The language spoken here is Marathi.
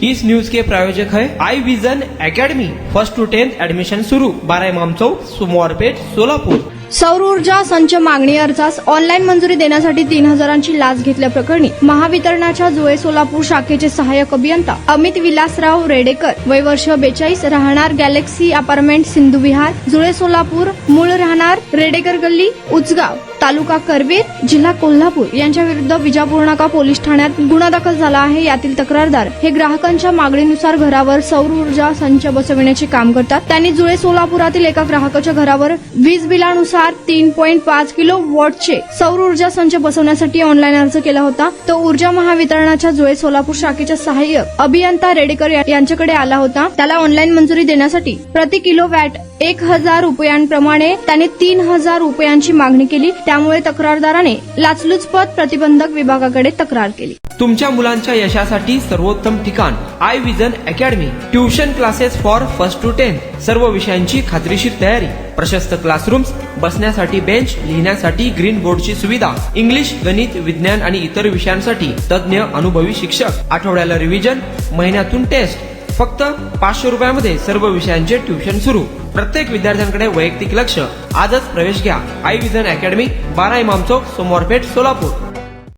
इस न्यूज के प्रायोजक है Aai Vision Academy. 1st to 10th admission शुरू। 12 इमाम चौक, सोमवारपेठ, सोलापूर। सौर ऊर्जा संच मागणी अर्जास ऑनलाईन मंजुरी देण्यासाठी 3,000ची लाच घेतल्याप्रकरणी महावितरणाच्या जुळे सोलापूर शाखेचे सहाय्यक अभियंता अमित विलासराव रेडेकर, वय वर्ष 42, राहणार गॅलेक्सी अपार्टमेंट, सिंधू विहार, जुळे सोलापूर, मूळ राहणार रेडेकर गल्ली, उचगाव, तालुका करवीर, जिल्हा कोल्हापूर यांच्या विरुद्ध विजापूर नाका पोलीस ठाण्यात गुन्हा दाखल झाला आहे। यातील तक्रारदार हे ग्राहकांच्या मागणीनुसार घरावर सौर ऊर्जा संच बसविण्याचे काम करतात। त्यांनी जुळे सोलापुरातील एका ग्राहकाच्या घरावर वीज बिलानुसार 3.5 किलो वॉटचे सौर ऊर्जा संच बसवण्यासाठी ऑनलाईन अर्ज केला होता। तो ऊर्जा महावितरणाच्या जुळे सोलापूर शाखेच्या सहाय्यक अभियंता रेडेकर यांच्याकडे आला होता। त्याला ऑनलाईन मंजुरी देण्यासाठी प्रति किलोवॅट 1,000 रुपयांप्रमाणे त्याने 3,000 रुपयांची मागणी केली। त्यामुळे तक्रारदाराने लाचलुचपत प्रतिबंधक विभागाकडे तक्रार केली। तुमच्या मुलांच्या यशासाठी सर्वोत्तम ठिकाण Aai Vision Academy. Tuition classes for 1st to 10th, सर्व विषयांची खात्रीशीर तयारी, प्रशस्त क्लासरूम्स, बसण्यासाठी बेंच, लिहिण्यासाठी ग्रीन बोर्डची सुविधा, इंग्लिश, गणित, विज्ञान आणि इतर विषयांसाठी तज्ञ अनुभवी शिक्षक, आठवड्याला रिव्हिजन, महिन्यातून टेस्ट। फक्त 500 रुपयामध्ये सर्व विषयांचे ट्युशन सुरू। प्रत्येक विद्यार्थ्यांकडे वैयक्तिक लक्ष। आजच प्रवेश घ्या आई विजन अकॅडमी, 12 इमाम चौक, सोमवारपेठ, सोलापूर।